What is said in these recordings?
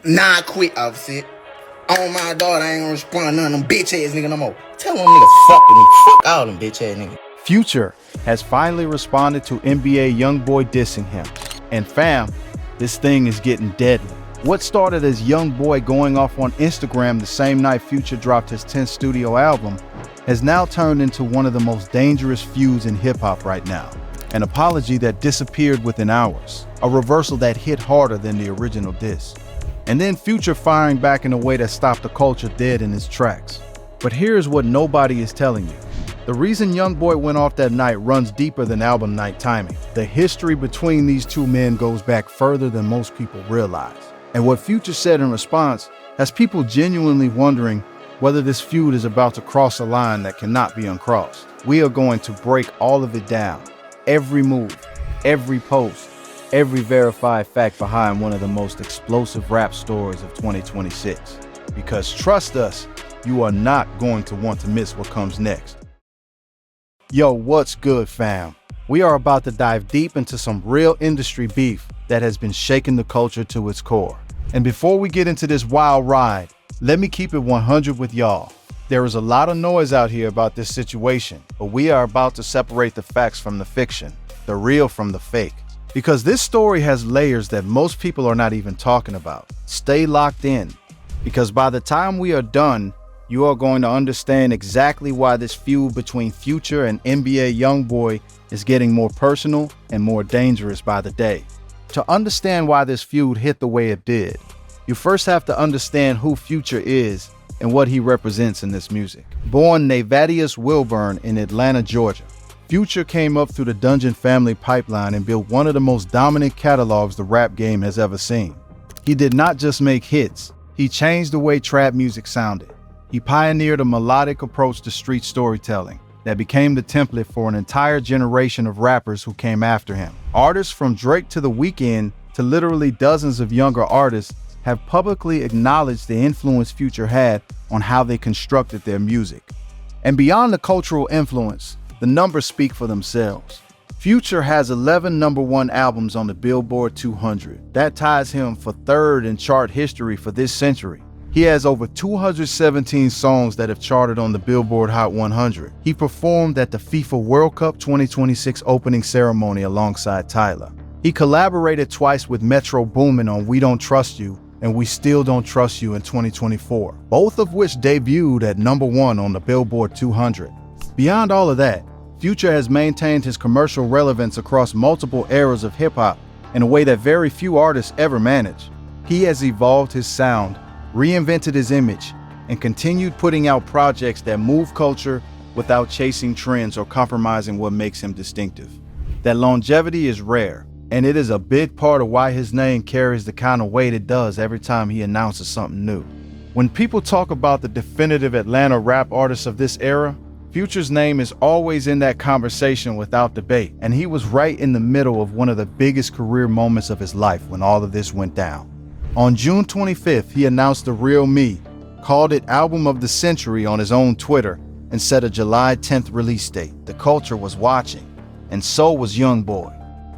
Nah, I quit, Offset. On my daughter, I ain't gonna respond to none of them bitch ass niggas no more. Tell them niggas fuck with me. Fuck all them bitch ass niggas. Future has finally responded to NBA Youngboy dissing him. And fam, this thing is getting deadly. What started as Youngboy going off on Instagram the same night Future dropped his 10th studio album has now turned into one of the most dangerous feuds in hip-hop right now. An apology that disappeared within hours. A reversal that hit harder than the original diss. And then Future firing back in a way that stopped the culture dead in its tracks. But here's what nobody is telling you. The reason Youngboy went off that night runs deeper than album night timing. The history between these two men goes back further than most people realize. And what Future said in response has people genuinely wondering whether this feud is about to cross a line that cannot be uncrossed. We are going to break all of it down. Every move, every post, every verified fact behind one of the most explosive rap stories of 2026. Because trust us, you are not going to want to miss what comes next. Yo, what's good, fam? We are about to dive deep into some real industry beef that has been shaking the culture to its core. And before we get into this wild ride, let me keep it 100 with y'all. There is a lot of noise out here about this situation, but we are about to separate the facts from the fiction, the real from the fake. Because this story has layers that most people are not even talking about. Stay locked in, because by the time we are done, you are going to understand exactly why this feud between Future and NBA Youngboy is getting more personal and more dangerous by the day. To understand why this feud hit the way it did, you first have to understand who Future is and what he represents in this music. Born Navadius Wilburn in Atlanta, Georgia, Future came up through the Dungeon family pipeline and built one of the most dominant catalogs the rap game has ever seen. He did not just make hits, he changed the way trap music sounded. He pioneered a melodic approach to street storytelling that became the template for an entire generation of rappers who came after him. Artists from Drake to The Weeknd to literally dozens of younger artists have publicly acknowledged the influence Future had on how they constructed their music. And beyond the cultural influence, the numbers speak for themselves. Future has 11 #1 albums on the Billboard 200. That ties him for third in chart history for this century. He has over 217 songs that have charted on the Billboard Hot 100. He performed at the FIFA World Cup 2026 opening ceremony alongside Tyler. He collaborated twice with Metro Boomin on We Don't Trust You and We Still Don't Trust You in 2024, both of which debuted at #1 on the Billboard 200. Beyond all of that, Future has maintained his commercial relevance across multiple eras of hip-hop in a way that very few artists ever manage. He has evolved his sound, reinvented his image, and continued putting out projects that move culture without chasing trends or compromising what makes him distinctive. That longevity is rare, and it is a big part of why his name carries the kind of weight it does every time he announces something new. When people talk about the definitive Atlanta rap artists of this era, Future's name is always in that conversation without debate, and he was right in the middle of one of the biggest career moments of his life when all of this went down. On June 25th, he announced The Real Me, called it Album of the Century on his own Twitter, and set a July 10th release date. The culture was watching, and so was Youngboy.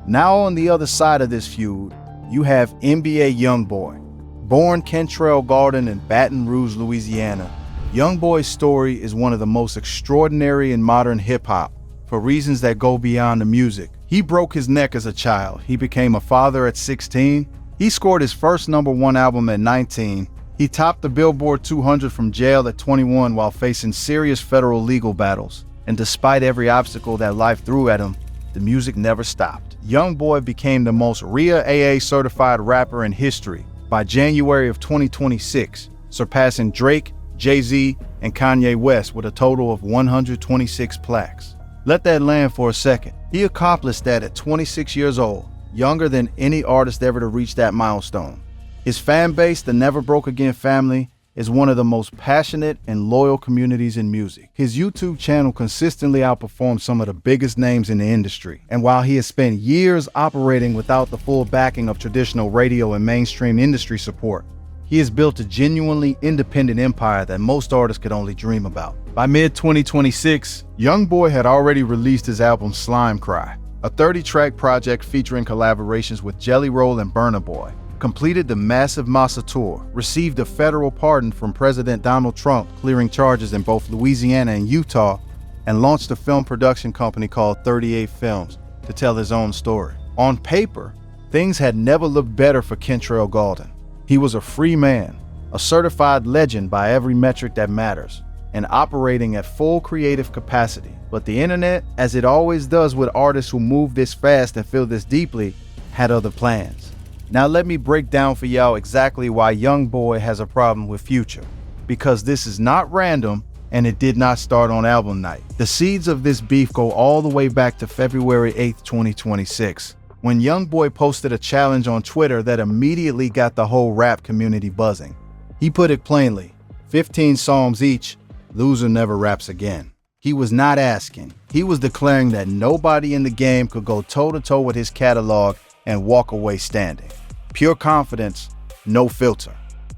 Now on the other side of this feud, you have NBA Youngboy. Born Kentrell Garden in Baton Rouge, Louisiana, Youngboy's story is one of the most extraordinary in modern hip-hop for reasons that go beyond the music. He broke his neck as a child. He became a father at 16. He scored his first #1 album at 19. He topped the Billboard 200 from jail at 21 while facing serious federal legal battles. And despite every obstacle that life threw at him, the music never stopped. Youngboy became the most RIA certified rapper in history by January of 2026, surpassing Drake, Jay-Z, and Kanye West with a total of 126 plaques. Let that land for a second. He accomplished that at 26 years old, younger than any artist ever to reach that milestone. His fan base, the Never Broke Again family, is one of the most passionate and loyal communities in music. His YouTube channel consistently outperforms some of the biggest names in the industry. And while he has spent years operating without the full backing of traditional radio and mainstream industry support, he has built a genuinely independent empire that most artists could only dream about. By mid-2026, Youngboy had already released his album Slime Cry, a 30-track project featuring collaborations with Jelly Roll and Burna Boy. completed the massive Massa tour, received a federal pardon from President Donald Trump, clearing charges in both Louisiana and Utah, and launched a film production company called 38 Films to tell his own story. On paper, things had never looked better for Kentrell Gaulden. He was a free man, a certified legend by every metric that matters, and operating at full creative capacity. But the internet, as it always does with artists who move this fast and feel this deeply, had other plans. Now let me break down for y'all exactly why Youngboy has a problem with Future. Because this is not random, and it did not start on album night. The seeds of this beef go all the way back to February 8th, 2026, when Youngboy posted a challenge on Twitter that immediately got the whole rap community buzzing. He put it plainly, 15 songs each, loser never raps again. He was not asking. He was declaring that nobody in the game could go toe-to-toe with his catalog and walk away standing. Pure confidence, no filter.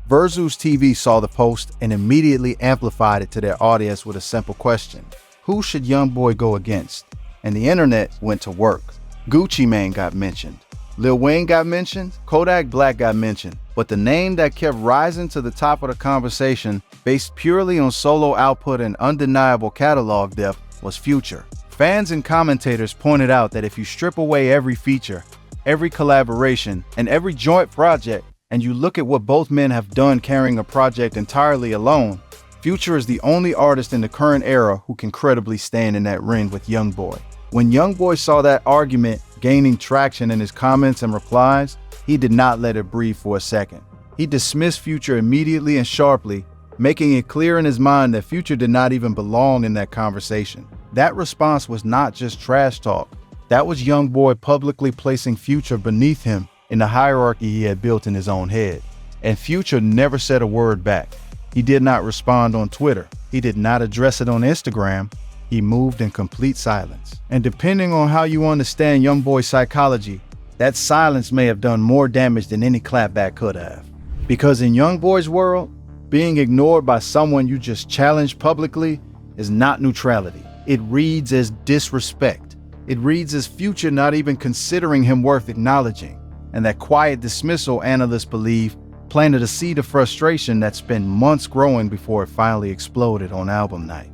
Versus TV saw the post and immediately amplified it to their audience with a simple question. Who should Youngboy go against? And the internet went to work. Gucci Mane got mentioned. Lil Wayne got mentioned. Kodak Black got mentioned. But the name that kept rising to the top of the conversation, based purely on solo output and undeniable catalog depth, was Future. Fans and commentators pointed out that if you strip away every feature, every collaboration, and every joint project, and you look at what both men have done carrying a project entirely alone, Future is the only artist in the current era who can credibly stand in that ring with Youngboy. When Youngboy saw that argument gaining traction in his comments and replies, he did not let it breathe for a second. He dismissed Future immediately and sharply, making it clear in his mind that Future did not even belong in that conversation. That response was not just trash talk. That was Youngboy publicly placing Future beneath him in the hierarchy he had built in his own head. And Future never said a word back. He did not respond on Twitter. He did not address it on Instagram. He moved in complete silence. And depending on how you understand Youngboy's psychology, that silence may have done more damage than any clapback could have. Because in Youngboy's world, being ignored by someone you just challenged publicly is not neutrality. It reads as disrespect. It reads as Future not even considering him worth acknowledging. And that quiet dismissal, analysts believe, planted a seed of frustration that spent months growing before it finally exploded on album night.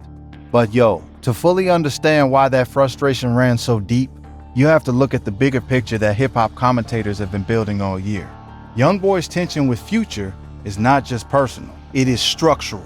But yo, to fully understand why that frustration ran so deep, you have to look at the bigger picture that hip-hop commentators have been building all year. Youngboy's tension with Future is not just personal, it is structural.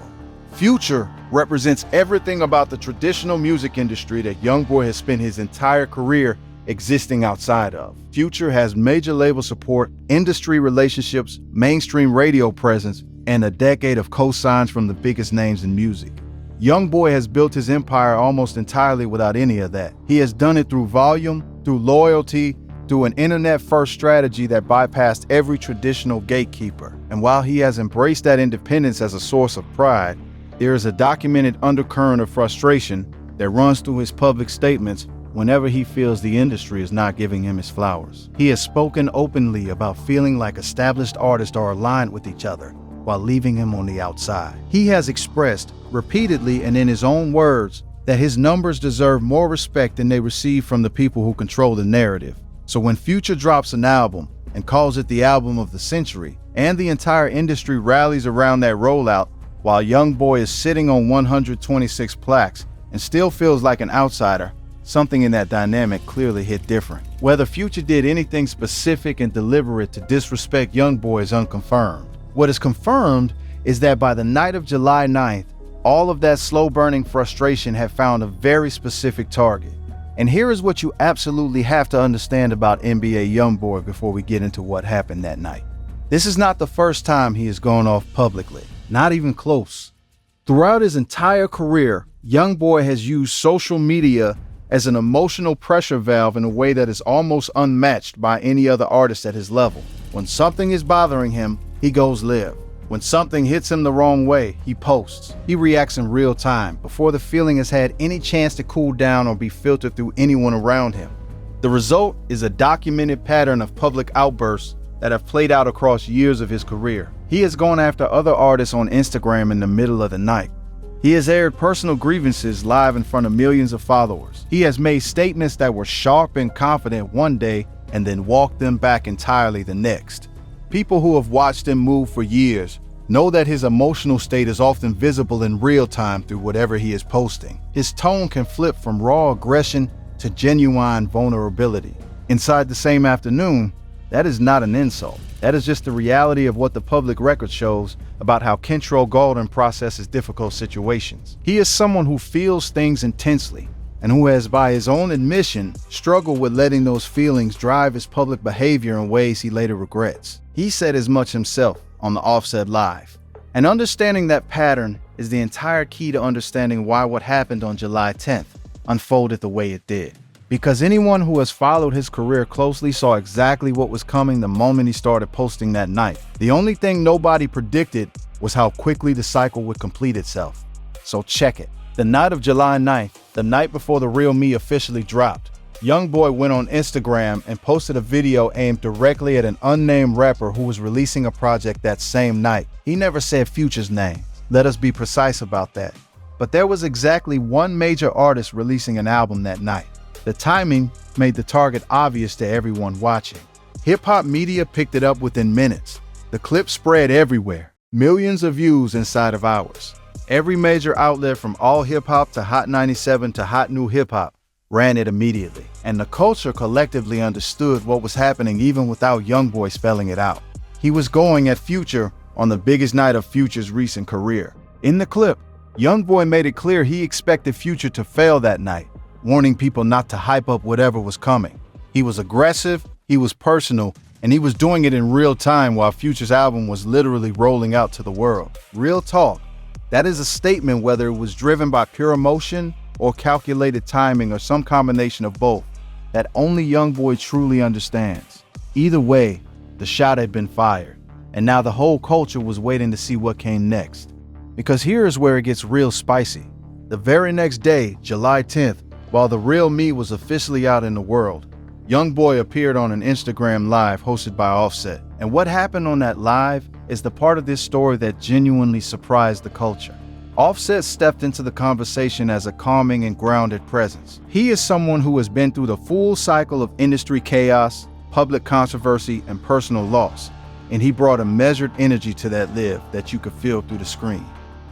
Future represents everything about the traditional music industry that Youngboy has spent his entire career existing outside of. Future has major label support, industry relationships, mainstream radio presence, and a decade of cosigns from the biggest names in music. Youngboy has built his empire almost entirely without any of that. He has done it through volume, through loyalty, through an internet-first strategy that bypassed every traditional gatekeeper. And while he has embraced that independence as a source of pride, there is a documented undercurrent of frustration that runs through his public statements whenever he feels the industry is not giving him his flowers. He has spoken openly about feeling like established artists are aligned with each other while leaving him on the outside. He has expressed repeatedly and in his own words that his numbers deserve more respect than they receive from the people who control the narrative. So when Future drops an album and calls it the album of the century, and the entire industry rallies around that rollout while Youngboy is sitting on 126 plaques and still feels like an outsider, something in that dynamic clearly hit different. Whether Future did anything specific and deliberate to disrespect Youngboy is unconfirmed. What is confirmed is that by the night of July 9th, all of that slow-burning frustration had found a very specific target. And here is what you absolutely have to understand about NBA Youngboy before we get into what happened that night. This is not the first time he has gone off publicly, not even close. Throughout his entire career, Youngboy has used social media as an emotional pressure valve in a way that is almost unmatched by any other artist at his level. When something is bothering him, he goes live. When something hits him the wrong way, he posts. He reacts in real time, before the feeling has had any chance to cool down or be filtered through anyone around him. The result is a documented pattern of public outbursts that have played out across years of his career. He has gone after other artists on Instagram in the middle of the night. He has aired personal grievances live in front of millions of followers. He has made statements that were sharp and confident one day and then walked them back entirely the next. People who have watched him move for years know that his emotional state is often visible in real time through whatever he is posting. His tone can flip from raw aggression to genuine vulnerability. Inside the same afternoon, that is not an insult. That is just the reality of what the public record shows about how Kentrell Gaulden processes difficult situations. He is someone who feels things intensely and who has, by his own admission, struggled with letting those feelings drive his public behavior in ways he later regrets. He said as much himself on the Offset Live. And understanding that pattern is the entire key to understanding why what happened on July 10th unfolded the way it did. Because anyone who has followed his career closely saw exactly what was coming the moment he started posting that night. The only thing nobody predicted was how quickly the cycle would complete itself. So check it. The night of July 9th, the night before The Real Me officially dropped, Youngboy went on Instagram and posted a video aimed directly at an unnamed rapper who was releasing a project that same night. He never said Future's name. Let us be precise about that. But there was exactly one major artist releasing an album that night. The timing made the target obvious to everyone watching. Hip-hop media picked it up within minutes. The clip spread everywhere, millions of views inside of hours. Every major outlet from All Hip Hop to Hot 97 to Hot New Hip Hop ran it immediately. And the culture collectively understood what was happening even without Youngboy spelling it out. He was going at Future on the biggest night of Future's recent career. In the clip, Youngboy made it clear he expected Future to fail that night, warning people not to hype up whatever was coming. He was aggressive, he was personal, and he was doing it in real time while Future's album was literally rolling out to the world. Real talk. That is a statement whether it was driven by pure emotion or calculated timing or some combination of both that only Youngboy truly understands. Either way, the shot had been fired, and now the whole culture was waiting to see what came next. Because here is where it gets real spicy. The very next day, July 10th, while The Real Me was officially out in the world, Youngboy appeared on an Instagram Live hosted by Offset. And what happened on that live is the part of this story that genuinely surprised the culture. Offset stepped into the conversation as a calming and grounded presence. He is someone who has been through the full cycle of industry chaos, public controversy, and personal loss, and he brought a measured energy to that live that you could feel through the screen.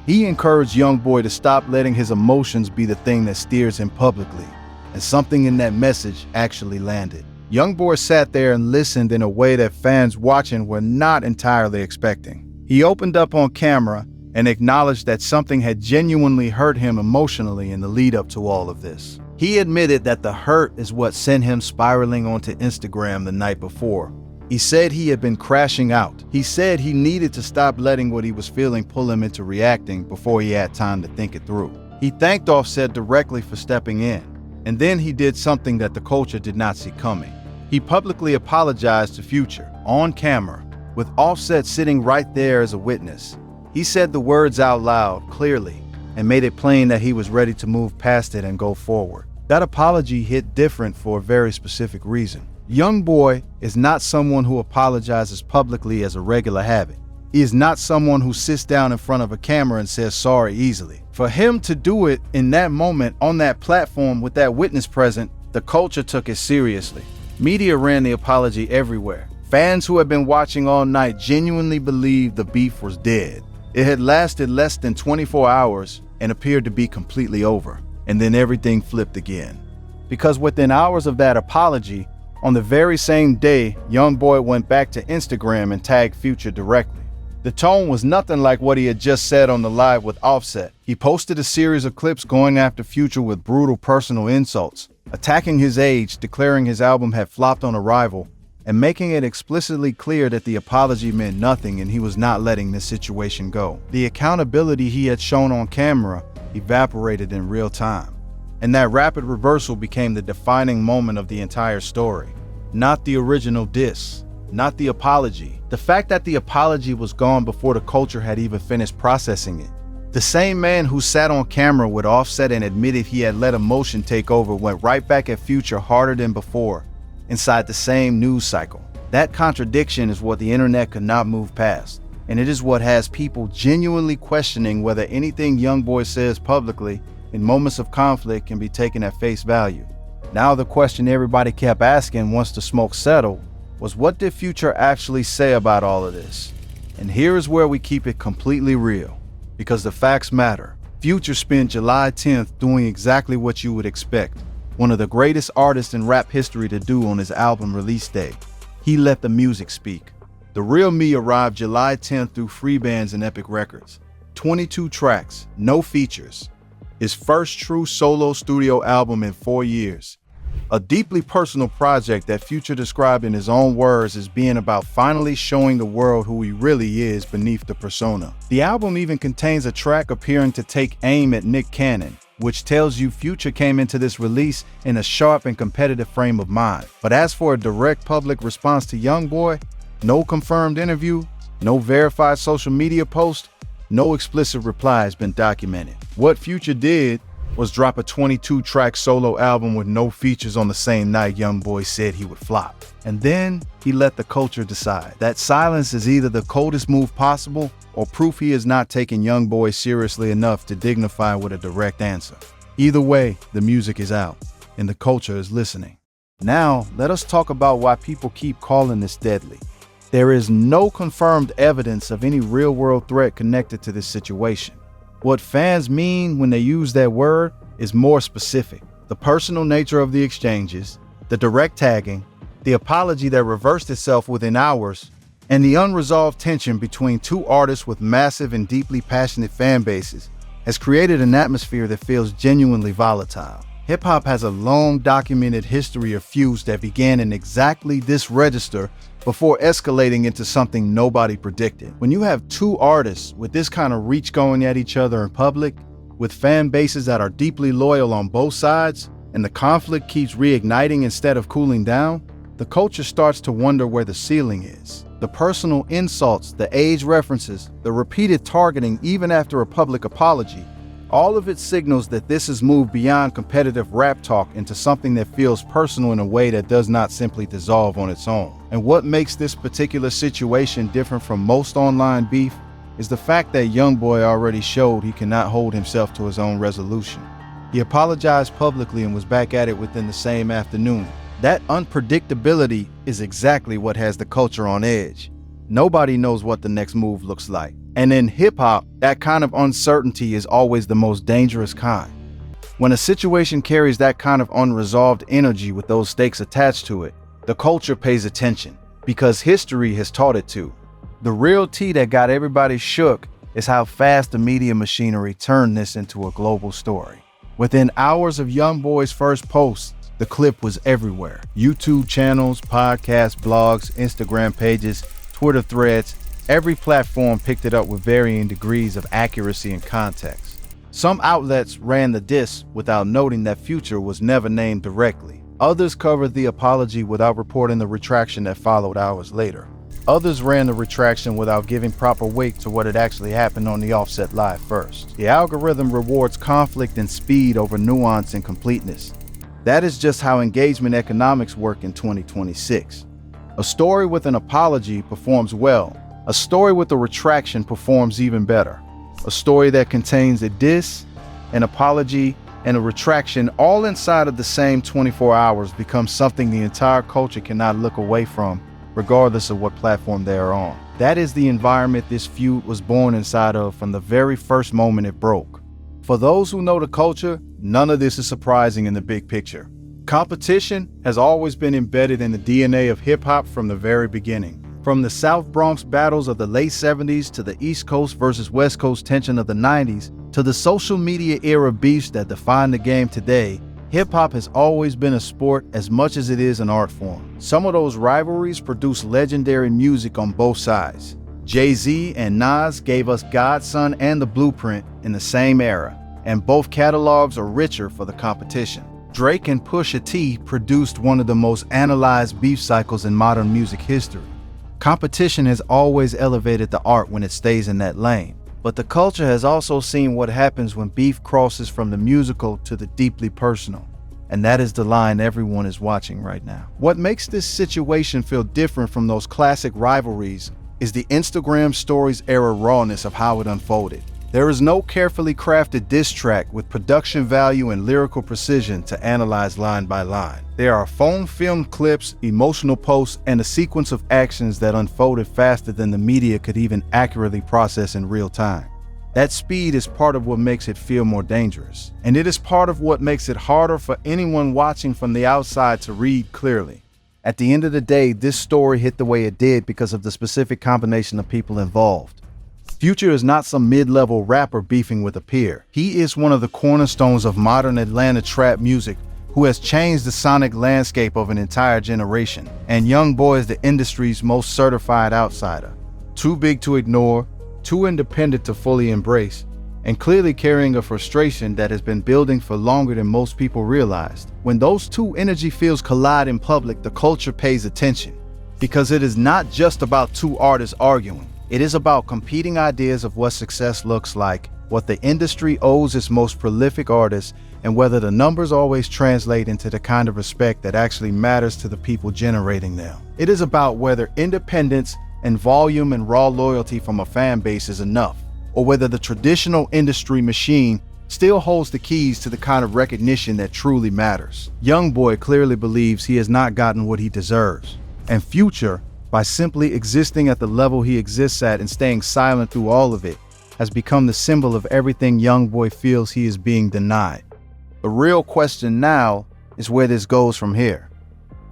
He encouraged Youngboy to stop letting his emotions be the thing that steers him publicly, and something in that message actually landed. Youngboy sat there and listened in a way that fans watching were not entirely expecting. He opened up on camera and acknowledged that something had genuinely hurt him emotionally in the lead up to all of this. He admitted that the hurt is what sent him spiraling onto Instagram the night before. He said he had been crashing out. He said he needed to stop letting what he was feeling pull him into reacting before he had time to think it through. He thanked Offset directly for stepping in, and then he did something that the culture did not see coming. He publicly apologized to Future, on camera, with Offset sitting right there as a witness. He said the words out loud, clearly, and made it plain that he was ready to move past it and go forward. That apology hit different for a very specific reason. Youngboy is not someone who apologizes publicly as a regular habit. He is not someone who sits down in front of a camera and says sorry easily. For him to do it in that moment on that platform with that witness present, the culture took it seriously. Media ran the apology everywhere. Fans who had been watching all night genuinely believed the beef was dead. It had lasted less than 24 hours and appeared to be completely over. And then everything flipped again. Because within hours of that apology, on the very same day, Youngboy went back to Instagram and tagged Future directly. The tone was nothing like what he had just said on the live with Offset. He posted a series of clips going after Future with brutal personal insults, attacking his age, declaring his album had flopped on arrival, and making it explicitly clear that the apology meant nothing and he was not letting this situation go. The accountability he had shown on camera evaporated in real time, and that rapid reversal became the defining moment of the entire story. Not the original diss, not the apology. The fact that the apology was gone before the culture had even finished processing it. The same man who sat on camera with Offset and admitted he had let emotion take over went right back at Future harder than before, inside the same news cycle. That contradiction is what the internet could not move past, and it is what has people genuinely questioning whether anything Youngboy says publicly in moments of conflict can be taken at face value. Now the question everybody kept asking once the smoke settled was, what did Future actually say about all of this? And here is where we keep it completely real, because the facts matter. Future spent July 10th doing exactly what you would expect one of the greatest artists in rap history to do on his album release day. He let the music speak. The Real Me arrived July 10th through Free Bands and Epic Records. 22 tracks, no features. His first true solo studio album in 4 years. A deeply personal project that Future described in his own words as being about finally showing the world who he really is beneath the persona. The album even contains a track appearing to take aim at Nick Cannon, which tells you Future came into this release in a sharp and competitive frame of mind. But as for a direct public response to Youngboy, no confirmed interview, no verified social media post, no explicit reply has been documented. What Future did was drop a 22-track solo album with no features on the same night Youngboy said he would flop. And then he let the culture decide. That silence is either the coldest move possible or proof he is not taking Youngboy seriously enough to dignify with a direct answer. Either way, the music is out, and the culture is listening. Now, let us talk about why people keep calling this deadly. There is no confirmed evidence of any real-world threat connected to this situation. What fans mean when they use that word is more specific. The personal nature of the exchanges, the direct tagging, the apology that reversed itself within hours, and the unresolved tension between two artists with massive and deeply passionate fan bases has created an atmosphere that feels genuinely volatile. Hip-hop has a long documented history of feuds that began in exactly this register before escalating into something nobody predicted. When you have two artists with this kind of reach going at each other in public, with fan bases that are deeply loyal on both sides, and the conflict keeps reigniting instead of cooling down, the culture starts to wonder where the ceiling is. The personal insults, the age references, the repeated targeting even after a public apology, all of it signals that this has moved beyond competitive rap talk into something that feels personal in a way that does not simply dissolve on its own. And what makes this particular situation different from most online beef is the fact that Youngboy already showed he cannot hold himself to his own resolution. He apologized publicly and was back at it within the same afternoon. That unpredictability is exactly what has the culture on edge. Nobody knows what the next move looks like. And in hip-hop, that kind of uncertainty is always the most dangerous kind. When a situation carries that kind of unresolved energy with those stakes attached to it, the culture pays attention, because history has taught it to. The real tea that got everybody shook is how fast the media machinery turned this into a global story. Within hours of Youngboy's first post, the clip was everywhere. YouTube channels, podcasts, blogs, Instagram pages, Twitter threads, every platform picked it up with varying degrees of accuracy and context. Some outlets ran the diss without noting that Future was never named directly. Others covered the apology without reporting the retraction that followed hours later. Others ran the retraction without giving proper weight to what had actually happened on the Offset Live first. The algorithm rewards conflict and speed over nuance and completeness. That is just how engagement economics work in 2026. A story with an apology performs well. A story with a retraction performs even better. A story that contains a diss, an apology, and a retraction all inside of the same 24 hours becomes something the entire culture cannot look away from, regardless of what platform they are on. That is the environment this feud was born inside of from the very first moment it broke. For those who know the culture, none of this is surprising in the big picture. Competition has always been embedded in the DNA of hip-hop from the very beginning. From the South Bronx battles of the late 70s to the East Coast versus West Coast tension of the 90s to the social media era beefs that define the game today, hip-hop has always been a sport as much as it is an art form. Some of those rivalries produce legendary music on both sides. Jay-Z and Nas gave us Godson and The Blueprint in the same era, and both catalogs are richer for the competition. Drake and Pusha T produced one of the most analyzed beef cycles in modern music history. Competition has always elevated the art when it stays in that lane, but the culture has also seen what happens when beef crosses from the musical to the deeply personal, and that is the line everyone is watching right now. What makes this situation feel different from those classic rivalries is the Instagram stories era rawness of how it unfolded. There is no carefully crafted diss track with production value and lyrical precision to analyze line by line. There are phone-filmed clips, emotional posts, and a sequence of actions that unfolded faster than the media could even accurately process in real time. That speed is part of what makes it feel more dangerous, and it is part of what makes it harder for anyone watching from the outside to read clearly. At the end of the day, this story hit the way it did because of the specific combination of people involved. Future is not some mid-level rapper beefing with a peer. He is one of the cornerstones of modern Atlanta trap music who has changed the sonic landscape of an entire generation. And Youngboy is the industry's most certified outsider. Too big to ignore, too independent to fully embrace, and clearly carrying a frustration that has been building for longer than most people realized. When those two energy fields collide in public, the culture pays attention. Because it is not just about two artists arguing. It is about competing ideas of what success looks like, what the industry owes its most prolific artists, and whether the numbers always translate into the kind of respect that actually matters to the people generating them. It is about whether independence and volume and raw loyalty from a fan base is enough, or whether the traditional industry machine still holds the keys to the kind of recognition that truly matters. Youngboy clearly believes he has not gotten what he deserves, and Future, by simply existing at the level he exists at and staying silent through all of it, has become the symbol of everything Youngboy feels he is being denied. The real question now is where this goes from here.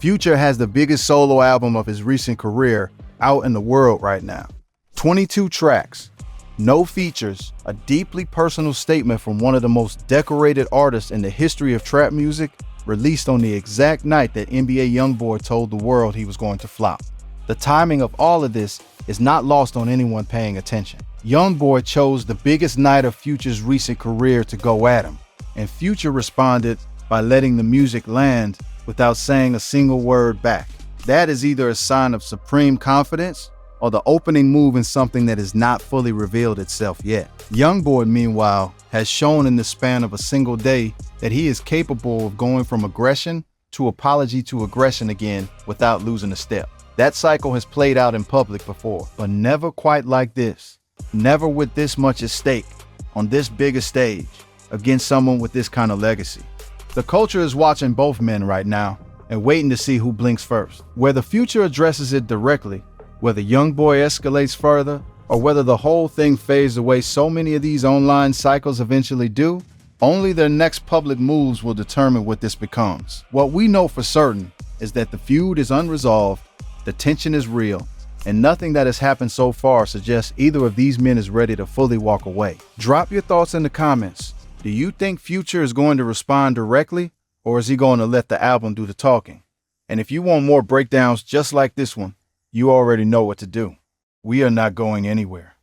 Future has the biggest solo album of his recent career out in the world right now. 22 tracks, no features, a deeply personal statement from one of the most decorated artists in the history of trap music, released on the exact night that NBA Youngboy told the world he was going to flop. The timing of all of this is not lost on anyone paying attention. Youngboy chose the biggest night of Future's recent career to go at him, and Future responded by letting the music land without saying a single word back. That is either a sign of supreme confidence or the opening move in something that has not fully revealed itself yet. Youngboy, meanwhile, has shown in the span of a single day that he is capable of going from aggression to apology to aggression again without losing a step. That cycle has played out in public before, but never quite like this. Never with this much at stake, on this big a stage, against someone with this kind of legacy. The culture is watching both men right now and waiting to see who blinks first. Whether Future addresses it directly, whether Youngboy escalates further, or whether the whole thing fades away so many of these online cycles eventually do, only their next public moves will determine what this becomes. What we know for certain is that the feud is unresolved, the tension is real, and nothing that has happened so far suggests either of these men is ready to fully walk away. Drop your thoughts in the comments. Do you think Future is going to respond directly, or is he going to let the album do the talking? And if you want more breakdowns just like this one, you already know what to do. We are not going anywhere.